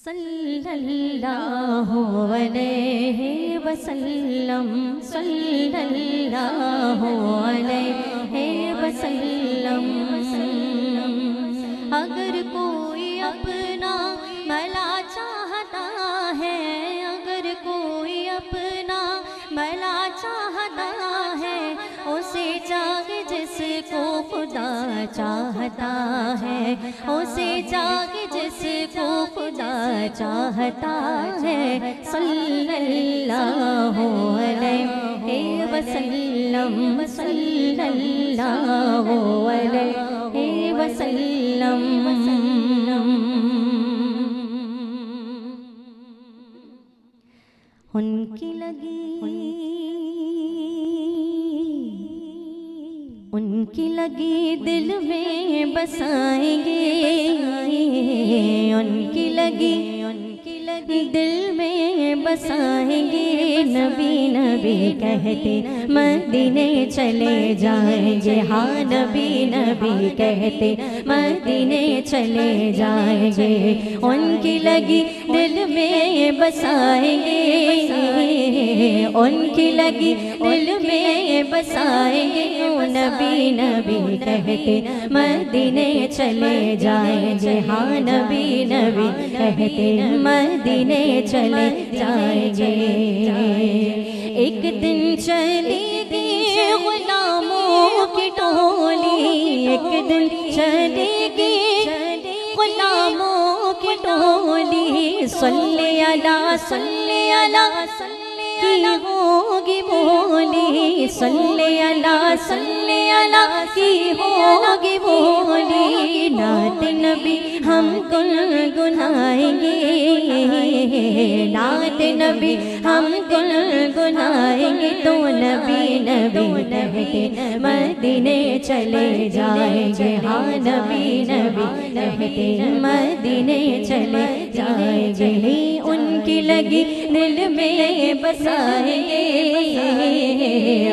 صلی اللہ علیہ وسلم، صلی اللہ علیہ وسلم۔ اگر کوئی اپنا بھلا چاہتا ہے، اگر کوئی اپنا بھلا چاہتا ہے، اسے چاہے جس کو خدا چاہتا ہے، اسے چاہے جس کو خدا چاہتا ہے۔ صلی اللہ علیہ وسلم، صلی اللہ علیہ وسلم۔ ان کی لگی دل میں بسائیں گے، ان کی لگی دل میں بسائیں گے، نبی نبی کہتے مدینے چلے جائیں گے، ہاں نبی نبی کہتے مدینے چلے جائیں گے۔ ان کی لگی دل میں بسائیں گے، ان کی لگی دل میں بسائیں گے، نبی نبی کہتے مدینے چلے جائیں گے، ہاں نبی نبی کہتے مدینے چلے جائیں گے۔ ایک دن چلی گی غلاموں کی ٹولی، ایک دن چلی گی غلاموں کی ٹولی، صلی اللہ صلی اللہ کی ہوگی بولی، صلی اللہ صلی اللہ کی ہوگی بولی، نعت نبی ہم گنگنائیں گے، نعت نبی ہم گنگنائیں گے، تو نبی نبی کہتے مدینے چلے جائیں گے، ہاں نبی نبی کہتے مدینے چلے جائیں گے۔ ان کی لگی دل میں بسائیں گے،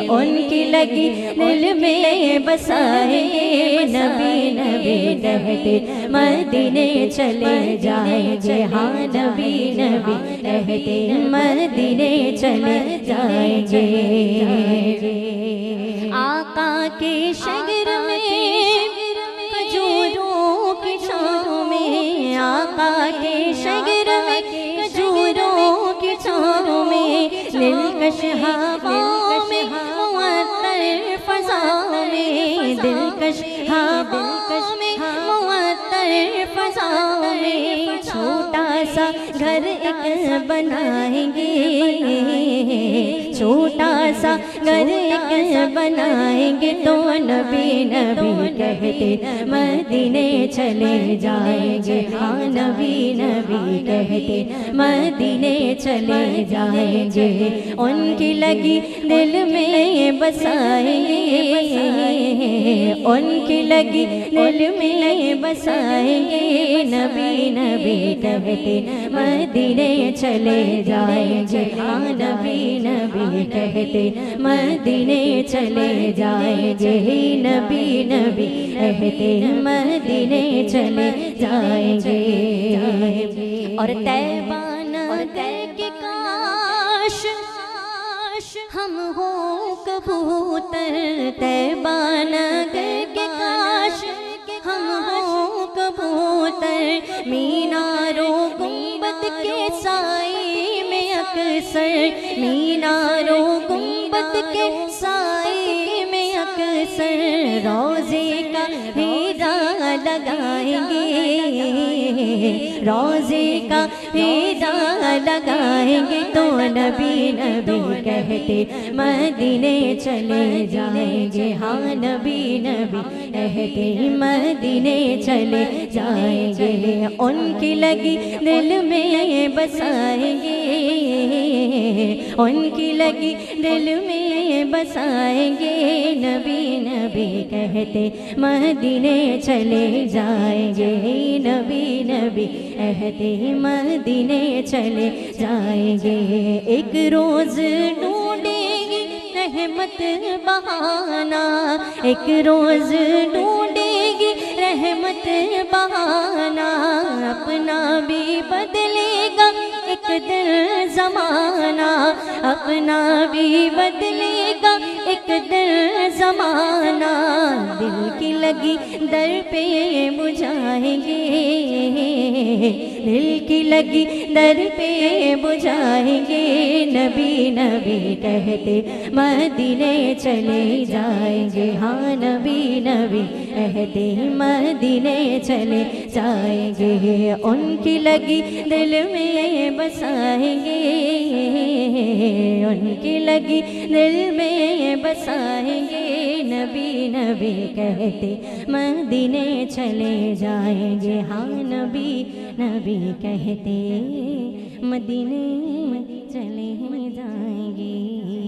ان کی لگی دل میں بسائیں گے، نبی نبی کہتے مدینے چلے جائیں گے، ہاں نبی نبی کہتے مدینے چلے جائیں گے۔ آقا کے شگر میں کھجوروں کی چھاؤں میں، آقا کے شگر میں کھجوروں کی چھاؤں میں، دلکش ہواؤں میں معطر فضاؤں میں، دلکش ہواؤں میں معطر فضاؤں میں، چھوٹا سا گھر ایک بنائیں گے، چھوٹا سا گھر ایک بنائیں گے، تو نبی نبی کہتے مدینے چلے جائیں گے، ہاں نبی نبی کہتے مدینے چلے جائیں گے۔ ان کی لگی دل میں بسائیں گے، ان کی لگی دل میں بسائیں گے، نبی نبی کہتے مدینے چلے جائیں گے، ہاں نبی نبی کہتے مدینے چلے جائیں گے، نبی نبی کہتے مدینے چلے جائیں گے۔ اور طیبہ نگر کے کاش ہم ہوں کبوتر، طیبہ نگر کے کاش ہم ہوں کبوتر، میناروں گنبد کے سائے میں اکثر، میناروں گنبد کے سائے میں اکثر، روضے کا ہیرا لگائیں گے، روضے کا ہیرا لگائیں گے، تو نبی نبی کہتے مدینے چلے جائیں گے، ہاں نبی نبی کہتے مدینے چلے جائیں گے۔ ان کی لگی دل میں بسائیں گے، ان کی لگی دل میں بسائیں گے، نبی نبی کہتے مدینے چلے جائیں گے، نبی نبی کہتے مدینے چلے جائیں گے۔ ایک روز ڈھونڈیں گے رحمت بہانا، ایک روز ڈھونڈیں گے رحمت بہانا، اپنا بھی بدلے ایک دن زمانہ، اپنا بھی بدلے گا ایک دن زمانہ، دل کی لگی در پہ بجھائیں گے، دل کی لگی در پہ بجھائیں گے، نبی نبی کہتے مدینے چلے جائیں گے، ہاں نبی نبی کہتے مدینے چلے جائیں گے، ان کی لگی دل میں بسائیں گے، ان کی لگی دل میں بسائیں گے، نبی نبی کہتے مدینے چلے جائیں گے، ہاں نبی نبی کہتے مدینے چلے جائیں گے۔